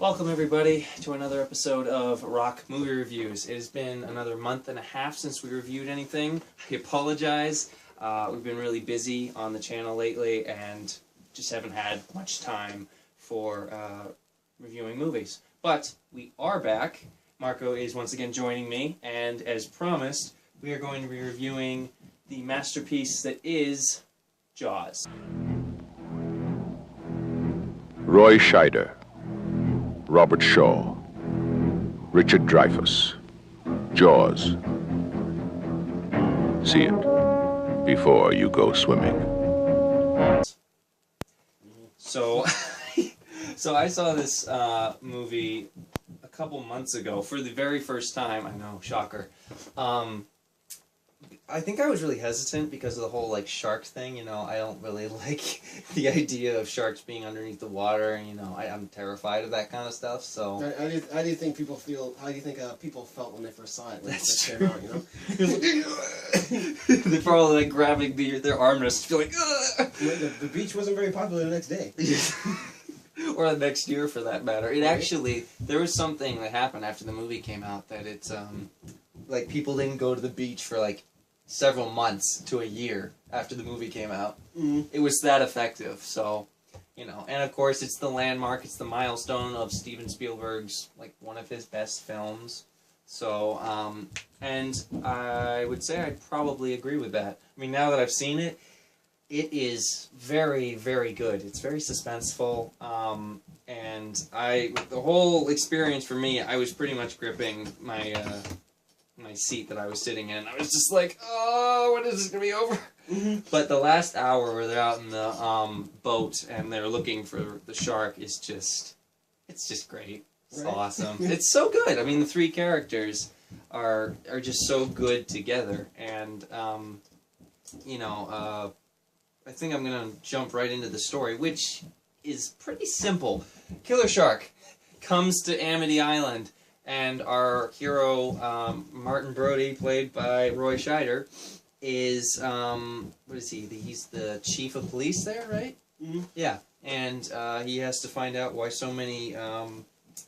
Welcome everybody to another episode of ROC Movie Reviews. It has been another month and a half since we reviewed anything. I apologize. We've been really busy on the channel lately and just haven't had much time for reviewing movies. But we are back. Marco is once again joining me, and as promised, we are going to be reviewing the masterpiece that is Jaws. Roy Scheider, Robert Shaw, Richard Dreyfuss, Jaws. See it before you go swimming. So, so I saw this movie a couple months ago for the very first time. I know, shocker. I think I was really hesitant because of the whole like shark thing. You know, I don't really like the idea of sharks being underneath the water, and you know, I'm terrified of that kind of stuff. So how do you think people feel? How do you think people felt when they first saw it? When That's it true. Came out, you know? they're probably like grabbing their armrests, feel like, ugh! The beach wasn't very popular the next day. Or the next year, for that matter. It actually, there was something that happened after the movie came out that it's like people didn't go to the beach for like several months to a year after the movie came out. Mm-hmm. It was that effective, so, you know. And of course, it's the landmark, it's the milestone of Steven Spielberg's, like, one of his best films. So, and I would say I'd probably agree with that. I mean, now that I've seen it, it is very, very good. It's very suspenseful, and the whole experience for me, I was pretty much gripping my seat that I was sitting in. I was just like, oh, when is this going to be over? Mm-hmm. But the last hour where they're out in the boat and they're looking for the shark is just, it's just great. It's Right. awesome. It's so good. I mean, the three characters are just so good together. And, you know, I think I'm going to jump right into the story, which is pretty simple. Killer shark comes to Amity Island, and our hero, Martin Brody, played by Roy Scheider, is, what is he? He's the chief of police there, right? Mm-hmm. Yeah, and he has to find out why so many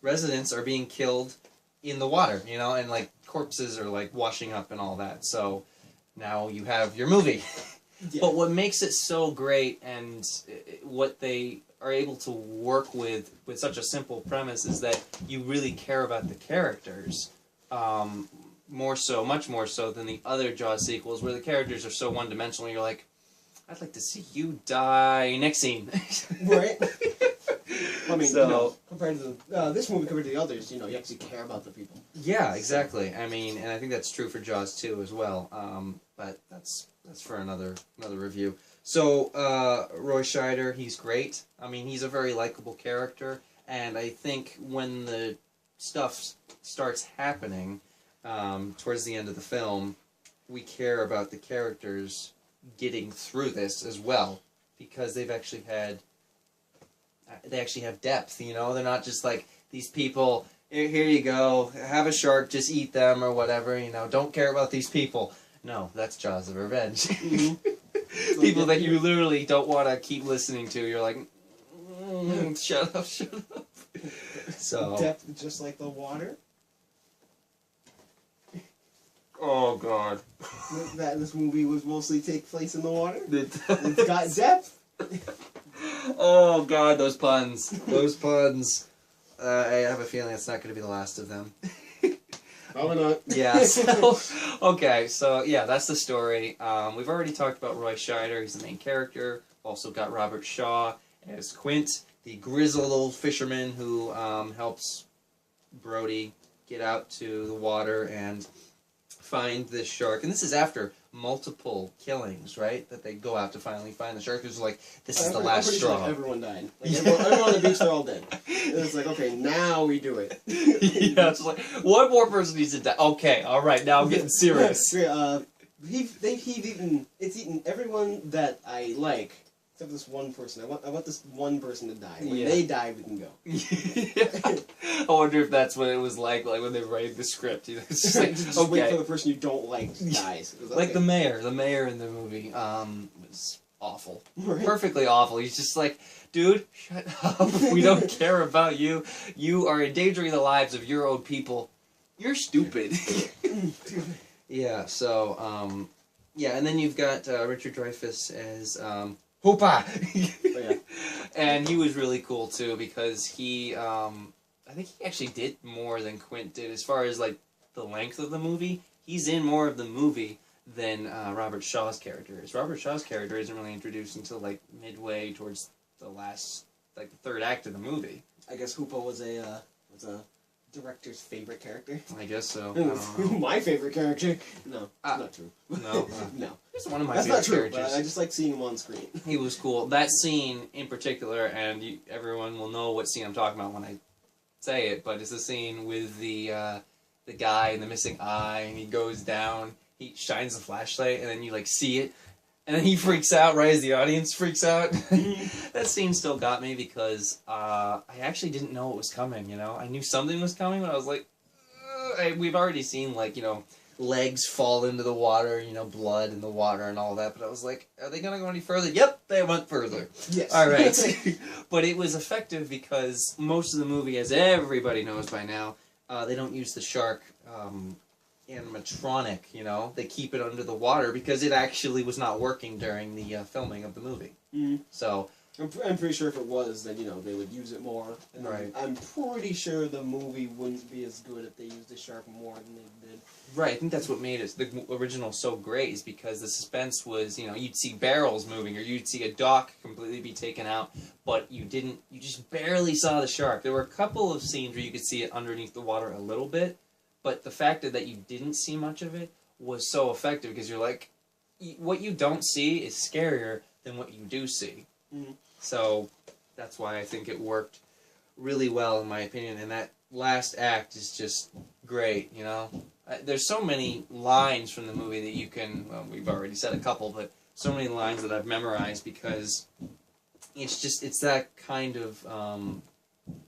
residents are being killed in the water, you know, and, like, corpses are, like, washing up and all that. So now you have your movie. Yeah. But what makes it so great and what they are able to work with such a simple premise is that you really care about the characters, much more so than the other Jaws sequels, where the characters are so one-dimensional. You're like, I'd like to see you die. Next scene. Right. I mean, So- you know, compared to this movie compared to the others, you know, you actually care about the people. Yeah, exactly. I mean, and I think that's true for Jaws 2 as well. But that's for another review. So, Roy Scheider, he's great. I mean, he's a very likable character, and I think when the stuff starts happening towards the end of the film, we care about the characters getting through this as well, because they actually have depth, you know? They're not just like, these people, here you go, have a shark, just eat them or whatever, you know, don't care about these people. No, that's Jaws of Revenge. Mm-hmm. People that you literally don't want to keep listening to. You're like, shut up, shut up. So. Depth, just like the water. Oh God. That this movie was mostly take place in the water. It's It's got depth. Oh God, those puns. Those puns. I have a feeling it's not going to be the last of them. Probably not. Yeah, so, okay, so, yeah, that's the story. We've already talked about Roy Scheider, he's the main character. Also got Robert Shaw as Quint, the grizzled old fisherman who helps Brody get out to the water and find this shark. And this is after multiple killings, right? That they go out to finally find the shark. It's like, this is the last I'm pretty straw. Sure everyone died. Like, everyone on the beach, they're all dead. And it's like, okay, now we do it. Yeah, it's like, one more person needs to die. Okay, alright, now I'm getting serious. It's eaten everyone that I like, except this one person. I want this one person to die. When they die, we can go. Yeah. I wonder if that's what it was like when they write the script. You know, it's just like, just wait for the person you don't like dies. Like the mayor in the movie was awful. Right. Perfectly awful. He's just like, dude, shut up. We don't care about you. You are endangering the lives of your own people. You're stupid. Yeah, so, yeah, and then you've got Richard Dreyfuss as Hoopa! Oh, yeah. And he was really cool, too, because he, I think he actually did more than Quint did as far as, like, the length of the movie. He's in more of the movie than Robert Shaw's character is. Robert Shaw's character isn't really introduced until, like, midway towards the last, like, the third act of the movie. I guess Hoopa was a director's favorite character. I guess so. I don't know. My favorite character? No, it's not true. No? No. He's one of my That's favorite not true, characters. but I just like seeing him on screen. He was cool. That scene in particular, and everyone will know what scene I'm talking about when I say it, but it's the scene with the guy and the missing eye, and he goes down, he shines the flashlight, and then you, like, see it, and then he freaks out right as the audience freaks out. That scene still got me because I actually didn't know it was coming, you know? I knew something was coming, but I was like, we've already seen, like, you know, legs fall into the water, you know, blood in the water and all that, but I was like, are they going to go any further? Yep, they went further. Yes. All right. But it was effective because most of the movie, as everybody knows by now, they don't use the shark animatronic, you know? They keep it under the water because it actually was not working during the filming of the movie. Mm. So... I'm pretty sure if it was, then, you know, they would use it more. And right. I'm pretty sure the movie wouldn't be as good if they used the shark more than they did. Right, I think that's what made it, the original so great, is because the suspense was, you know, you'd see barrels moving, or you'd see a dock completely be taken out, but you just barely saw the shark. There were a couple of scenes where you could see it underneath the water a little bit, but the fact that you didn't see much of it was so effective, because you're like, what you don't see is scarier than what you do see. Mm. So, that's why I think it worked really well, in my opinion, and that last act is just great, you know? There's so many lines from the movie that you can, well, we've already said a couple, but so many lines that I've memorized because it's that kind of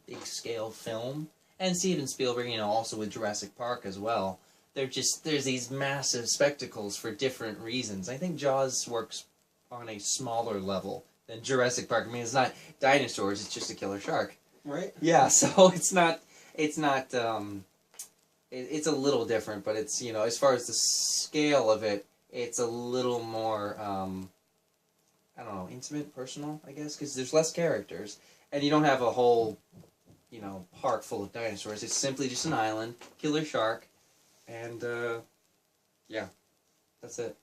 big-scale film. And Steven Spielberg, you know, also with Jurassic Park as well. There's these massive spectacles for different reasons. I think Jaws works on a smaller level than Jurassic Park. I mean, it's not dinosaurs, it's just a killer shark. Right? Yeah, so it's a little different, but it's, you know, as far as the scale of it, it's a little more, I don't know, intimate, personal, I guess, because there's less characters, and you don't have a whole, you know, park full of dinosaurs. It's simply just an island, killer shark, and, yeah, that's it.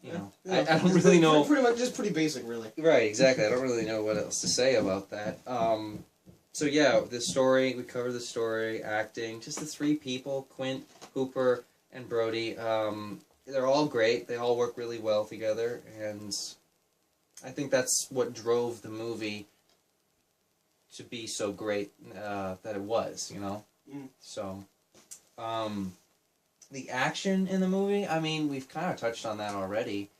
You know, Yeah. I don't really know. Pretty much, just pretty basic, really. Right, exactly. I don't really know what else to say about that. So yeah, the story, we covered the story, acting, just the three people, Quint, Hooper, and Brody. They're all great. They all work really well together, and I think that's what drove the movie to be so great that it was, you know? Mm. So, the action in the movie, I mean, we've kind of touched on that already.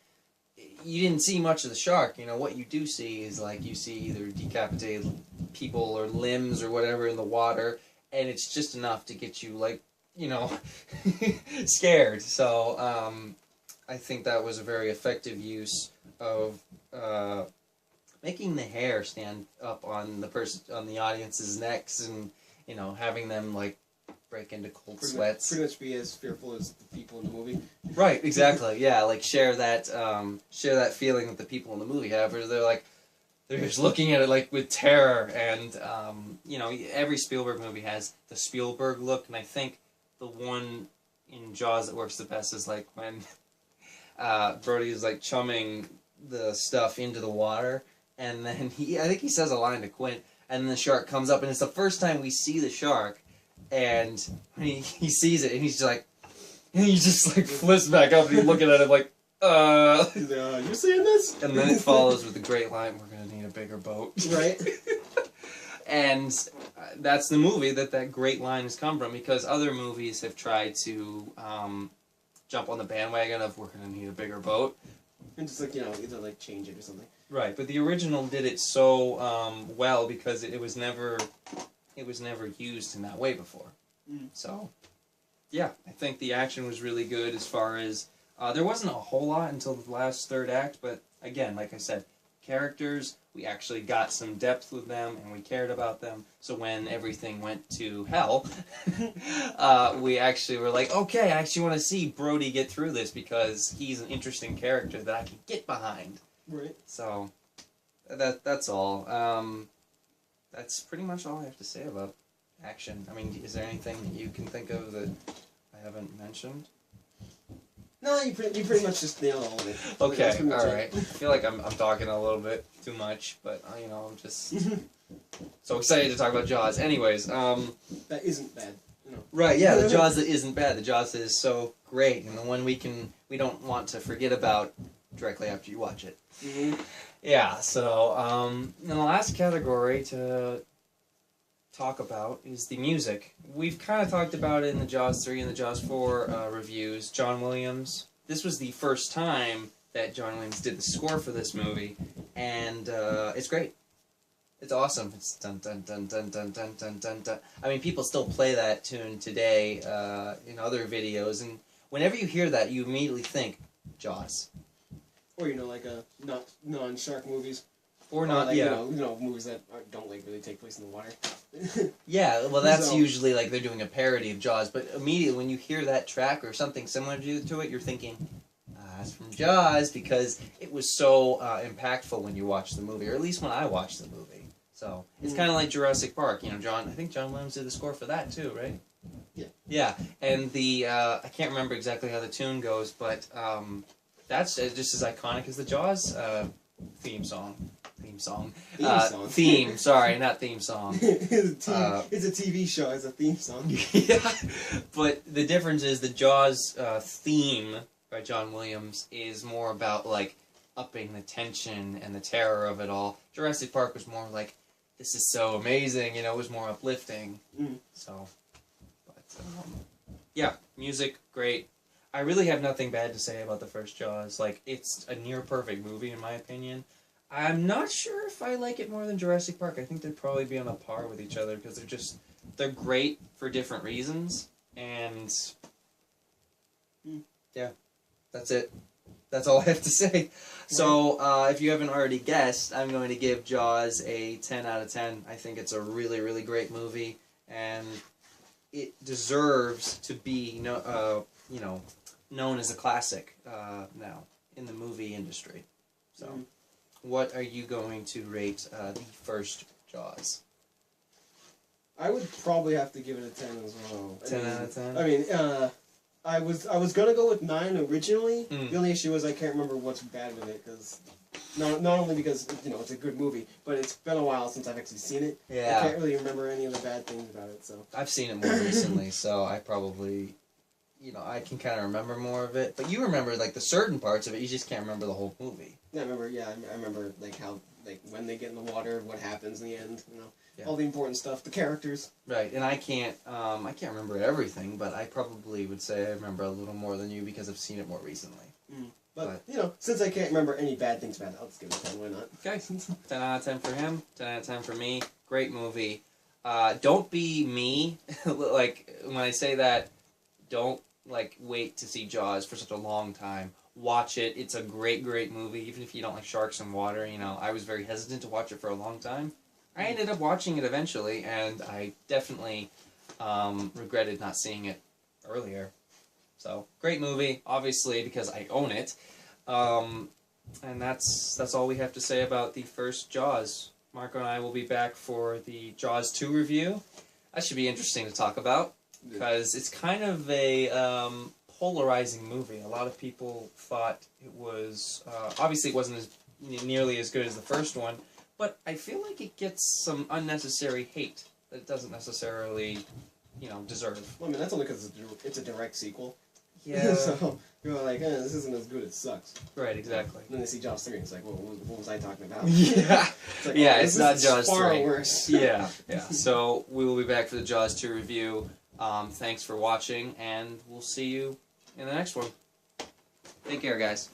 You didn't see much of the shark. You know, what you do see is, like, you see either decapitated people or limbs or whatever in the water, and it's just enough to get you, like, you know, scared. So, I think that was a very effective use of making the hair stand up on the audience's necks, and, you know, having them, like, break into cold sweats. Pretty much be as fearful as the people in the movie. Right, exactly. Yeah, like share that feeling that the people in the movie have, where they're just looking at it like with terror, and you know, every Spielberg movie has the Spielberg look, and I think the one in Jaws that works the best is like when Brody is like chumming the stuff into the water, and then I think he says a line to Quint, and then the shark comes up, and it's the first time we see the shark. And when he sees it, and he's just like, and he just like flips back up, and he's looking at him like, He's like, you seeing this? And then it follows with a great line, we're gonna need a bigger boat. Right. And that's the movie that great line has come from, because other movies have tried to jump on the bandwagon of we're gonna need a bigger boat. And just like, you know, either like change it or something. Right, but the original did it so well because it was never used in that way before. Mm. So, yeah, I think the action was really good as far as There wasn't a whole lot until the last third act, but again, like I said, characters, we actually got some depth with them, and we cared about them. So when everything went to hell, we actually were like, okay, I actually want to see Brody get through this because he's an interesting character that I can get behind. Right. So that's all. That's pretty much all I have to say about action. I mean, is there anything that you can think of that I haven't mentioned? No, you pretty much just nailed all of it. Okay, alright. I feel like I'm talking a little bit too much, but, you know, I'm just so excited to talk about Jaws. Anyways, that isn't bad. No. Right, yeah, the Jaws that isn't bad. The Jaws that is so great, and the one we don't want to forget about directly after you watch it. Mm-hmm. Yeah, so, the last category to talk about is the music. We've kind of talked about it in the Jaws 3 and the Jaws 4 reviews. John Williams. This was the first time that John Williams did the score for this movie, and it's great. It's awesome. It's dun dun dun dun dun dun dun dun dun. I mean, people still play that tune today in other videos, and whenever you hear that, you immediately think Jaws. Or, you know, like non-shark movies. Or not, like, yeah. You know, movies that don't like really take place in the water. Yeah, well, that's So- usually like they're doing a parody of Jaws, but immediately when you hear that track or something similar to it, you're thinking, that's from Jaws, because it was so impactful when you watch the movie, or at least when I watched the movie. So it's kind of like Jurassic Park. You know, I think John Williams did the score for that too, right? Yeah. Yeah, and the I can't remember exactly how the tune goes, but that's just as iconic as the Jaws theme song. Theme, sorry, not theme song. It's a TV show, it's a theme song. Yeah, but the difference is the Jaws theme by John Williams is more about, like, upping the tension and the terror of it all. Jurassic Park was more like, this is so amazing, you know, it was more uplifting. So, but, yeah, music, great. I really have nothing bad to say about the first Jaws. Like, it's a near-perfect movie, in my opinion. I'm not sure if I like it more than Jurassic Park. I think they'd probably be on a par with each other because they're great for different reasons. And yeah, that's it. That's all I have to say. So if you haven't already guessed, I'm going to give Jaws a 10 out of 10. I think it's a really, really great movie, and it deserves to be known as a classic now in the movie industry. So. What are you going to rate the first Jaws? I would probably have to give it a 10 as well. 10 out of 10? I mean, I was gonna go with 9 originally. Mm. The only issue is I can't remember what's bad with it, because not only because, you know, it's a good movie, but it's been a while since I've actually seen it. Yeah. I can't really remember any of the bad things about it, so. I've seen it more recently, so I probably, you know, I can kind of remember more of it. But you remember, like, the certain parts of it, you just can't remember the whole movie. I remember, like, how, like, when they get in the water, what happens in the end, you know. Yeah. All the important stuff, the characters. Right, and I can't remember everything, but I probably would say I remember a little more than you because I've seen it more recently. But, you know, since I can't remember any bad things about it, I'll just give it a 10, why not? Okay, 10 out of 10 for him, 10 out of 10 for me. Great movie. Don't be me. Like, when I say that, don't, like, wait to see Jaws for such a long time. Watch it. It's a great, great movie, even if you don't like sharks and water. You know, I was very hesitant to watch it for a long time. I ended up watching it eventually, and I definitely regretted not seeing it earlier. So, great movie, obviously, because I own it. And that's all we have to say about the first Jaws. Marco and I will be back for the Jaws 2 review. That should be interesting to talk about, because it's kind of a polarizing movie. A lot of people thought it was, obviously it wasn't nearly as good as the first one, but I feel like it gets some unnecessary hate that it doesn't necessarily, you know, deserve. Well, I mean, that's only because it's a direct sequel. Yeah. So, you're like, this isn't as good, it sucks. Right, exactly. And then they see Jaws 3, and it's like, well, what was I talking about? Yeah. It's like, Yeah, oh, it's not Jaws 3. far worse. Yeah, yeah. So, we will be back for the Jaws 2 review. Thanks for watching, and we'll see you in the next one. Take care, guys.